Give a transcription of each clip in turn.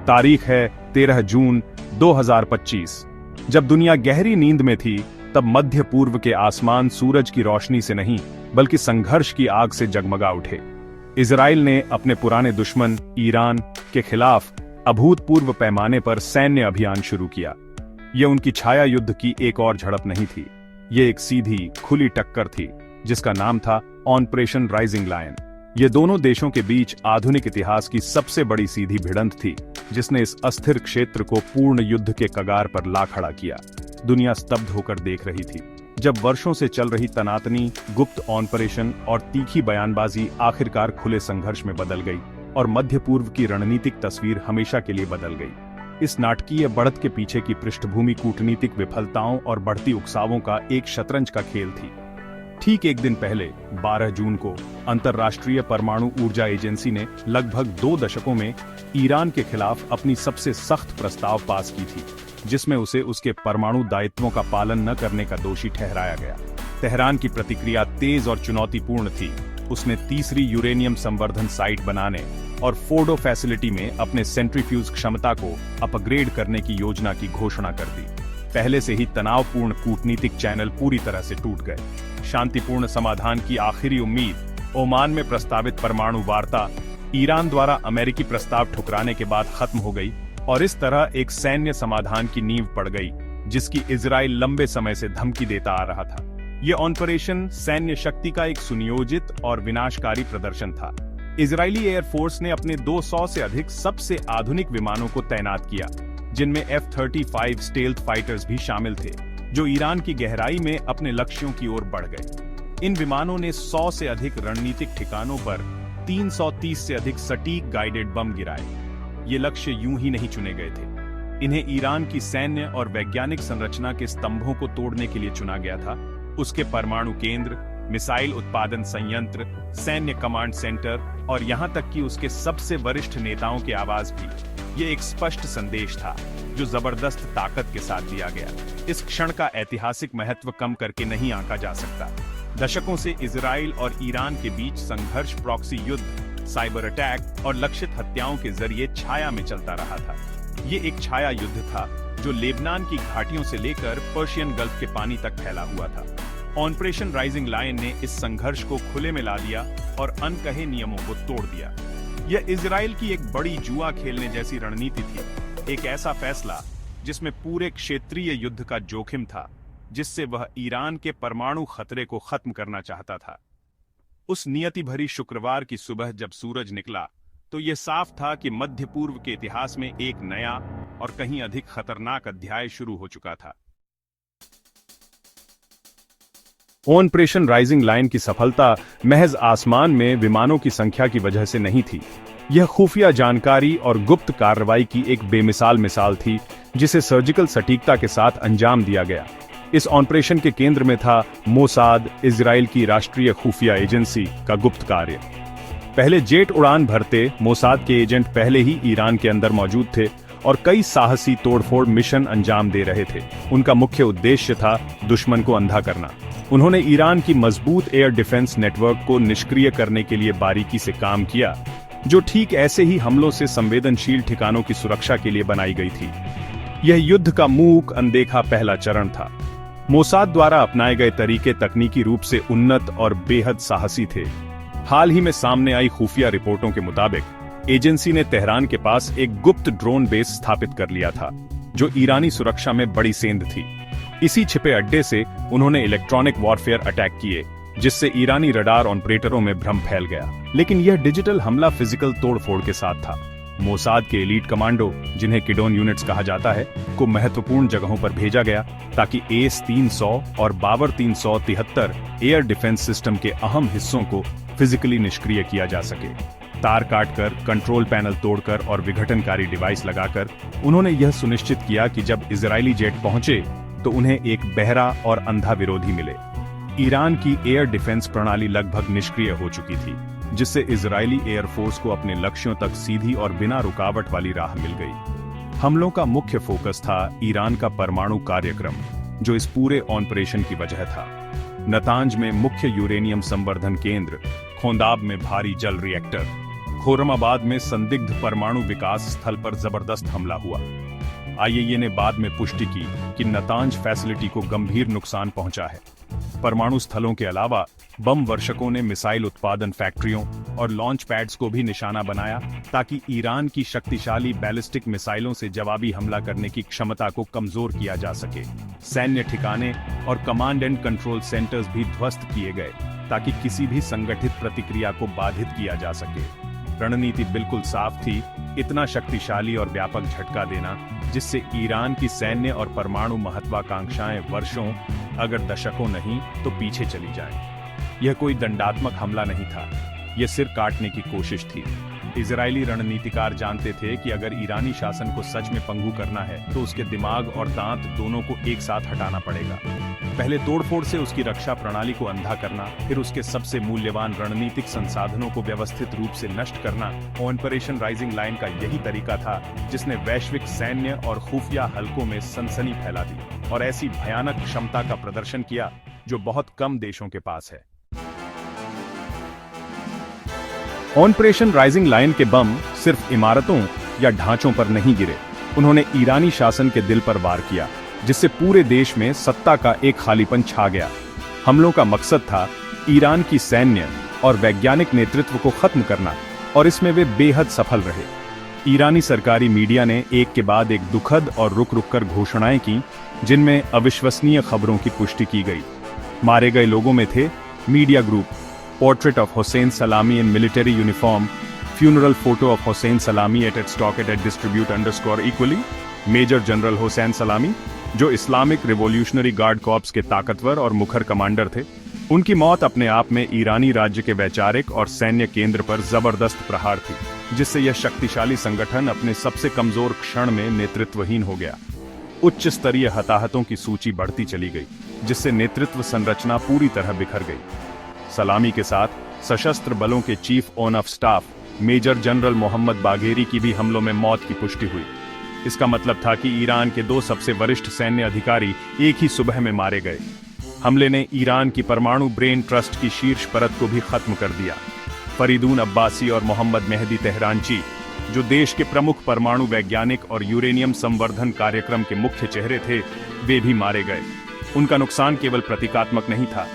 तारीख है 13 जून 2025। जब दुनिया गहरी नींद में थी, तब मध्य पूर्व के आसमान सूरज की रोशनी से नहीं बल्कि संघर्ष की आग से जगमगा उठे। इजराइल ने अपने पुराने दुश्मन ईरान के खिलाफ अभूतपूर्व पैमाने पर सैन्य अभियान शुरू किया। यह उनकी छाया युद्ध की एक और झड़प नहीं थी, ये एक सीधी खुली टक्कर थी जिसका नाम था ऑपरेशन राइजिंग लायन। ये दोनों देशों के बीच आधुनिक इतिहास की सबसे बड़ी सीधी भिड़ंत थी, जिसने इस अस्थिर क्षेत्र को पूर्ण युद्ध के कगार पर ला खड़ा किया। दुनिया स्तब्ध होकर देख रही थी जब वर्षों से चल रही तनातनी, गुप्त ऑपरेशन और तीखी बयानबाजी आखिरकार खुले संघर्ष में बदल गई और मध्य पूर्व की रणनीतिक तस्वीर हमेशा के लिए बदल गई। इस नाटकीय बढ़त के पीछे की पृष्ठभूमि कूटनीतिक विफलताओं और बढ़ती उकसावों का एक शतरंज का खेल थी। ठीक एक दिन पहले 12 जून को अंतर्राष्ट्रीय परमाणु ऊर्जा एजेंसी ने लगभग 2 दशकों में ईरान के खिलाफ अपनी सबसे सख्त प्रस्ताव पास की थी, जिसमें उसे उसके परमाणु दायित्वों का पालन न करने का दोषी ठहराया गया। तेहरान की प्रतिक्रिया तेज और चुनौतीपूर्ण थी। उसने तीसरी यूरेनियम संवर्धन साइट बनाने और फोर्डो फैसिलिटी में अपने सेंट्रीफ्यूज क्षमता को अपग्रेड करने की योजना की घोषणा कर दी। पहले से ही तनावपूर्ण कूटनीतिक चैनल पूरी तरह से टूट गए। शांतिपूर्ण समाधान की आखिरी उम्मीद, ओमान में प्रस्तावित परमाणु वार्ता, ईरान द्वारा अमेरिकी प्रस्ताव ठुकराने के बाद खत्म हो गई और इस तरह एक सैन्य समाधान की नींव पड़ गई, जिसकी इजराइल लंबे समय से धमकी देता आ रहा था। यह ऑपरेशन सैन्य शक्ति का एक सुनियोजित और विनाशकारी प्रदर्शन था। इजरायली एयरफोर्स ने अपने 200 से अधिक सबसे आधुनिक विमानों को तैनात किया, जिनमें F-35 स्टेल्थ फाइटर्स भी शामिल थे, जो ईरान की गहराई में अपने लक्ष्यों की ओर बढ़ गए। इन विमानों ने 100 से अधिक रणनीतिक ठिकानों पर 330 से अधिक सटीक गाइडेड बम गिराए। ये लक्ष्य यूं ही नहीं चुने गए थे। इन्हें ईरान की सैन्य और वैज्ञानिक संरचना के स्तंभों को तोड़ने के लिए चुना गया था। उसके परमाणु केंद्र, मिसाइल उत्पादन संयंत्र, सैन्य कमांड सेंटर और यहां तक कि उसके सबसे वरिष्ठ नेताओं के आवास भी। ये एक स्पष्ट संदेश था जो जबरदस्त ताकत के साथ दिया गया। इस क्षण का ऐतिहासिक महत्व कम करके नहीं आंका जा सकता। दशकों से इजराइल और ईरान के बीच संघर्ष प्रॉक्सी युद्ध, साइबर अटैक और लक्षित हत्याओं के जरिए छाया में चलता रहा था। ये एक छाया युद्ध था जो लेबनान की घाटियों से लेकर पर्शियन गल्फ के पानी तक फैला हुआ था। ऑपरेशन राइजिंग लायन ने इस संघर्ष को खुले में ला दिया और अनकहे नियमों को तोड़ दिया। यह इजराइल की एक बड़ी जुआ खेलने जैसी रणनीति थी, एक ऐसा फैसला जिसमें पूरे क्षेत्रीय युद्ध का जोखिम था, जिससे वह ईरान के परमाणु खतरे को खत्म करना चाहता था। उस नियति भरी शुक्रवार की सुबह जब सूरज निकला, तो यह साफ था कि मध्य पूर्व के इतिहास में एक नया और कहीं अधिक खतरनाक अध्याय शुरू हो चुका था। ऑपरेशन राइजिंग लायन की सफलता महज आसमान में विमानों की संख्या की वजह से नहीं थी। यह खुफिया जानकारी और गुप्त कार्रवाई की एक बेमिसाल मिसाल थी, जिसे सर्जिकल सटीकता के साथ अंजाम दिया गया। इस ऑपरेशन के केंद्र में था मोसाद, इजराइल की राष्ट्रीय खुफिया एजेंसी का गुप्त कार्य। पहले जेट उड़ान भरते मोसाद के एजेंट पहले ही ईरान के अंदर मौजूद थे और कई साहसी तोड़फोड़ मिशन अंजाम दे रहे थे। उनका मुख्य उद्देश्य था दुश्मन को अंधा करना। उन्होंने ईरान की मजबूत एयर डिफेंस नेटवर्क को निष्क्रिय करने के लिए बारीकी से काम किया, जो ठीक ऐसे ही हमलों से संवेदनशील ठिकानों की सुरक्षा के लिए बनाई गई थी। यह युद्ध का मूक अनदेखा पहला चरण था। मोसाद द्वारा अपनाए गए तरीके तकनीकी रूप से उन्नत और बेहद साहसी थे। हाल ही में सामने आई खुफिया रिपोर्टों के मुताबिक एजेंसी ने तेहरान के पास एक गुप्त ड्रोन बेस स्थापित कर लिया था, जो ईरानी सुरक्षा में बड़ी सेंध थी। इसी छिपे अड्डे से उन्होंने इलेक्ट्रॉनिक वॉरफेयर अटैक किए, जिससे ईरानी रडार ऑपरेटरों में भ्रम फैल गया। लेकिन यह डिजिटल हमला फिजिकल तोड़फोड़ के साथ था। मोसाद के एलीट कमांडो, जिन्हें किडोन यूनिट्स कहा जाता है, को महत्वपूर्ण जगहों पर भेजा गया ताकि AS-300 और बावर 373 एयर डिफेंस सिस्टम के अहम हिस्सों को फिजिकली निष्क्रिय किया जा सके। तार काटकर, कंट्रोल पैनल तोड़कर और विघटनकारी डिवाइस लगाकर उन्होंने यह सुनिश्चित किया कि जब इजरायली जेट पहुंचे तो उन्हें एक बहरा और अंधा विरोधी मिले। ईरान की एयर डिफेंस प्रणाली लगभग निष्क्रिय हो चुकी थी, जिससे इजरायली एयरफोर्स को अपने लक्ष्यों तक सीधी और बिना रुकावट वाली राह मिल गई। हमलों का मुख्य फोकस था ईरान का परमाणु कार्यक्रम, जो इस पूरे ऑपरेशन की वजह था। नतांज में मुख्य यूरेनियम संवर्धन केंद्र, खोंदाब में भारी जल रिएक्टर, खोरमाबाद में संदिग्ध परमाणु विकास स्थल पर जबरदस्त हमला हुआ। आईएईए ने बाद में पुष्टि की कि नतांज फैसिलिटी को गंभीर नुकसान पहुंचा है। परमाणु स्थलों के अलावा बम वर्षकों ने मिसाइल उत्पादन फैक्ट्रियों और लॉन्च पैड्स को भी निशाना बनाया ताकि ईरान की शक्तिशाली बैलिस्टिक मिसाइलों से जवाबी हमला करने की क्षमता को कमजोर किया जा सके। सैन्य ठिकाने और कमांड एंड कंट्रोल सेंटर्स भी ध्वस्त किए गए ताकि किसी भी संगठित प्रतिक्रिया को बाधित किया जा सके। रणनीति बिल्कुल साफ थी, इतना शक्तिशाली और व्यापक झटका देना जिससे ईरान की सैन्य और परमाणु महत्वाकांक्षाएं वर्षों अगर दशकों नहीं तो पीछे चली जाएं। यह कोई दंडात्मक हमला नहीं था, यह सिर काटने की कोशिश थी। इजरायली रणनीतिकार जानते थे कि अगर ईरानी शासन को सच में पंगु करना है तो उसके दिमाग और दांत दोनों को एक साथ हटाना पड़ेगा। पहले तोड़फोड़ से उसकी रक्षा प्रणाली को अंधा करना, फिर उसके सबसे मूल्यवान रणनीतिक संसाधनों को व्यवस्थित रूप से नष्ट करना। ऑपरेशन राइजिंग लाइन का यही तरीका था जिसने वैश्विक सैन्य और खुफिया हलकों में सनसनी फैला दी और ऐसी भयानक क्षमता का प्रदर्शन किया जो बहुत कम देशों के पास है। ऑपरेशन राइजिंग लाइन के बम सिर्फ इमारतों या ढांचों पर नहीं गिरे, उन्होंने ईरानी शासन के दिल पर वार किया, जिससे पूरे देश में सत्ता का एक खालीपन छा गया। हमलों का मकसद था ईरान की सैन्य और वैज्ञानिक नेतृत्व को खत्म करना, और इसमें वे बेहद सफल रहे। ईरानी सरकारी मीडिया ने एक के बाद एक दुखद और रुक रुक कर घोषणाएं की, जिनमें अविश्वसनीय खबरों की पुष्टि की गई। मारे गए लोगों में थे media group portrait of Hossein Salami in military uniform, funeral photo of Hossein Salami at stock at distribute underscore equally, major general Hossein Salami जो इस्लामिक रिवॉल्यूशनरी गार्ड कॉर्प्स के ताकतवर और मुखर कमांडर थे। उनकी मौत अपने आप में ईरानी राज्य के वैचारिक और सैन्य केंद्र पर जबरदस्त प्रहार थी, जिससे यह शक्तिशाली संगठन अपने सबसे कमजोर क्षण में नेतृत्वहीन हो गया। उच्च स्तरीय हताहतों की सूची बढ़ती चली गई, जिससे नेतृत्व संरचना पूरी तरह बिखर गई। सलामी के साथ सशस्त्र बलों के chief of staff major general Mohammad Bagheri की भी हमलों में मौत की पुष्टि हुई। इसका मतलब था कि ईरान के दो सबसे वरिष्ठ सैन्य अधिकारी एक ही सुबह में मारे गए। हमले ने ईरान की परमाणु ब्रेन ट्रस्ट की शीर्ष परत को भी खत्म कर दिया। फरीदून अब्बासी और मोहम्मद मेहदी तेहरानची, जो देश के प्रमुख परमाणु वैज्ञानिक और यूरेनियम संवर्धन कार्यक्रम के मुख्य चेहरे थे, वे भी मारे गए। उनका नुकसान केवल प्रतीकात्मक नहीं था,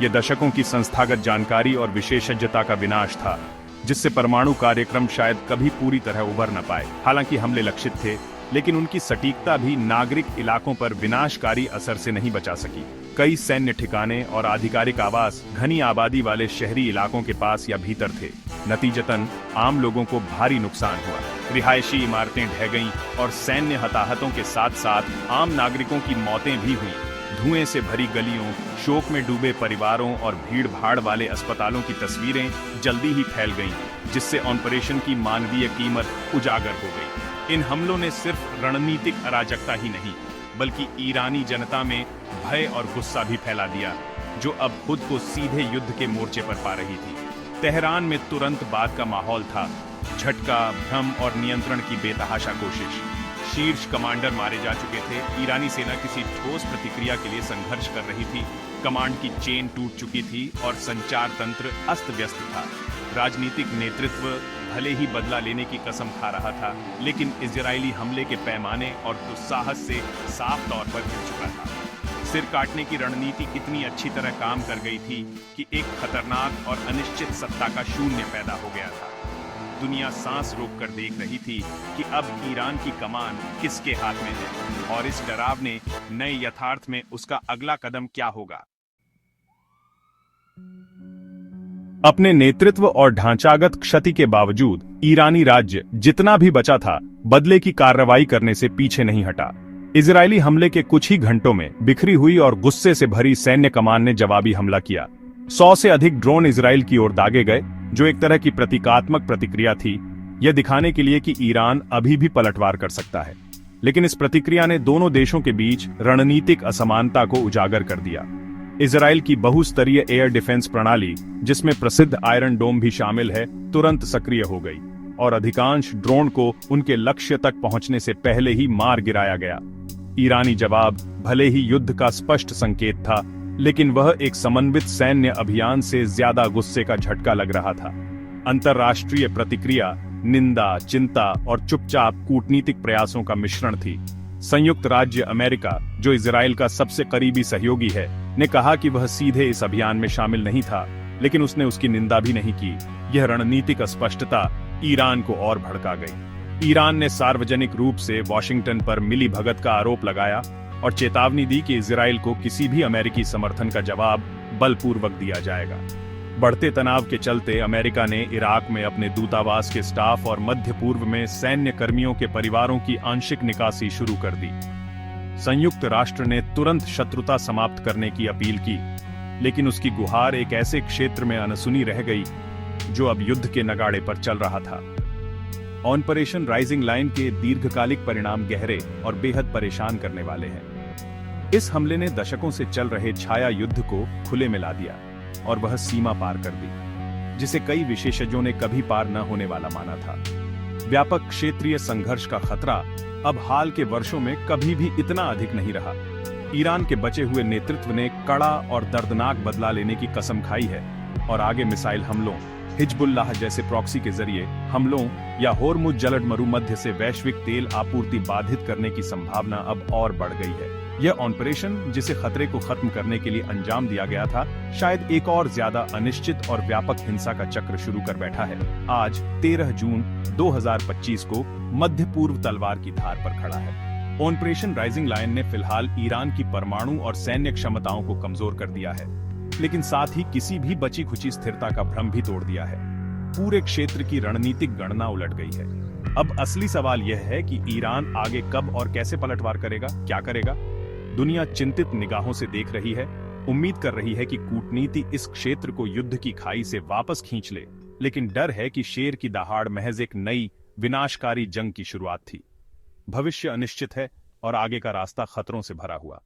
यह दशकों की संस्थागत जानकारी और विशेषज्ञता का विनाश था, जिससे परमाणु कार्यक्रम शायद कभी पूरी तरह उभर न पाए। हालांकि हमले लक्षित थे, लेकिन उनकी सटीकता भी नागरिक इलाकों पर विनाशकारी असर से नहीं बचा सकी। कई सैन्य ठिकाने और आधिकारिक आवास घनी आबादी वाले शहरी इलाकों के पास या भीतर थे। नतीजतन आम लोगों को भारी नुकसान हुआ। रिहायशी इमारतें ढह गईं और सैन्य हताहतों के साथ साथ आम नागरिकों की मौतें भी हुईं। धुएं से भरी गलियों, शोक में डूबे परिवारों और भीड़ भाड़ वाले अस्पतालों की तस्वीरें जल्दी ही फैल गईं, जिससे ऑपरेशन की मानवीय कीमत उजागर हो गई। इन हमलों ने सिर्फ रणनीतिक अराजकता ही नहीं, बल्कि ईरानी जनता में भय और गुस्सा भी फैला दिया, जो अब खुद को सीधे युद्ध के मोर्चे पर पा रही थी। तेहरान में तुरंत बाद का माहौल था, झटका, भ्रम और नियंत्रण की बेतहाशा कोशिश। शीर्ष कमांडर मारे जा चुके थे, ईरानी सेना किसी ठोस प्रतिक्रिया के लिए संघर्ष कर रही थी, कमांड की चेन टूट चुकी थी और संचार तंत्र अस्त व्यस्त था। राजनीतिक नेतृत्व भले ही बदला लेने की कसम खा रहा था, लेकिन इजरायली हमले के पैमाने और दुस्साहस से साफ तौर पर गिर चुका था। सिर काटने की रणनीति इतनी अच्छी तरह काम कर गई थी कि एक खतरनाक और अनिश्चित सत्ता का शून्य पैदा हो गया था। दुनिया सांस रोककर देख रही थी कि अब ईरान की कमान किसके हाथ में है, और इस डरावने नए यथार्थ में उसका अगला कदम क्या होगा। अपने नेतृत्व और ढांचागत क्षति के बावजूद ईरानी राज्य जितना भी बचा था, बदले की कार्रवाई करने से पीछे नहीं हटा। इजरायली हमले के कुछ ही घंटों में बिखरी हुई और गुस्से से भरी सैन्य कमान ने जवाबी हमला किया। 100 से अधिक ड्रोन इजराइल की ओर दागे गए, जो एक तरह की प्रतीकात्मक प्रतिक्रिया थी, यह दिखाने के लिए कि ईरान अभी भी पलटवार कर सकता है। लेकिन इस प्रतिक्रिया ने दोनों देशों के बीच रणनीतिक असमानता को उजागर कर दिया। इजराइल की बहुस्तरीय एयर डिफेंस प्रणाली, जिसमें प्रसिद्ध आयरन डोम भी शामिल है, तुरंत सक्रिय हो गई और अधिकांश ड्रोन को उनके लक्ष्य तक पहुंचने से पहले ही मार गिराया गया। ईरानी जवाब भले ही युद्ध का स्पष्ट संकेत था, लेकिन वह एक समन्वित सैन्य अभियान से ज्यादा गुस्से का झटका लग रहा था। अंतर्राष्ट्रीय प्रतिक्रिया निंदा, चिंता और चुपचाप कूटनीतिक प्रयासों का मिश्रण थी। संयुक्त राज्य अमेरिका, जो इजराइल का सबसे करीबी सहयोगी है, ने कहा कि वह सीधे इस अभियान में शामिल नहीं था, लेकिन उसने उसकी निंदा भी नहीं की। यह रणनीतिक अस्पष्टता ईरान को और भड़का गई। ईरान ने सार्वजनिक रूप से वॉशिंगटन पर मिलीभगत का आरोप लगाया और चेतावनी दी कि इजराइल को किसी भी अमेरिकी समर्थन का जवाब बलपूर्वक दिया जाएगा। बढ़ते तनाव के चलते अमेरिका ने इराक में अपने दूतावास के स्टाफ और मध्य पूर्व में सैन्य कर्मियों के परिवारों की आंशिक निकासी शुरू कर दी। संयुक्त राष्ट्र ने तुरंत शत्रुता समाप्त करने की अपील की, लेकिन उसकी गुहार एक ऐसे क्षेत्र में अनसुनी रह गई जो अब युद्ध के नगाड़े पर चल रहा था। ऑपरेशन राइजिंग लाइन के दीर्घकालिक परिणाम गहरे और बेहद परेशान करने वाले हैं। इस हमले ने दशकों से चल रहे छाया युद्ध को खुले में ला दिया और वह सीमा पार कर दी, जिसे कई विशेषज्ञों ने कभी पार न होने वाला माना था। व्यापक क्षेत्रीय संघर्ष का खतरा अब हाल के वर्षों में कभी भी इतना अधिक नहीं रहा। ईरान के बचे हुए नेतृत्व ने कड़ा और दर्दनाक बदला लेने की कसम खाई है और आगे मिसाइल हमलों, हिजबुल्लाह जैसे प्रॉक्सी के जरिए हमलों या होर्मुज जलडमरू मध्य से वैश्विक तेल आपूर्ति बाधित करने की संभावना अब और बढ़ गई है। यह ऑपरेशन, जिसे खतरे को खत्म करने के लिए अंजाम दिया गया था, शायद एक और ज्यादा अनिश्चित और व्यापक हिंसा का चक्र शुरू कर बैठा है। आज 13 जून 2025 को मध्य पूर्व तलवार की धार पर खड़ा है। ऑपरेशन राइजिंग लायन ने फिलहाल ईरान की परमाणु और सैन्य क्षमताओं को कमजोर कर दिया है, लेकिन साथ ही किसी भी बची खुची स्थिरता का भ्रम भी तोड़ दिया है। पूरे क्षेत्र की रणनीतिक गणना उलट गई है। अब असली सवाल यह है कि ईरान आगे कब और कैसे पलटवार करेगा, क्या करेगा। दुनिया चिंतित निगाहों से देख रही है, उम्मीद कर रही है कि कूटनीति इस क्षेत्र को युद्ध की खाई से वापस खींच ले, लेकिन डर है कि शेर की दहाड़ महज एक नई विनाशकारी जंग की शुरुआत थी। भविष्य अनिश्चित है और आगे का रास्ता खतरों से भरा हुआ।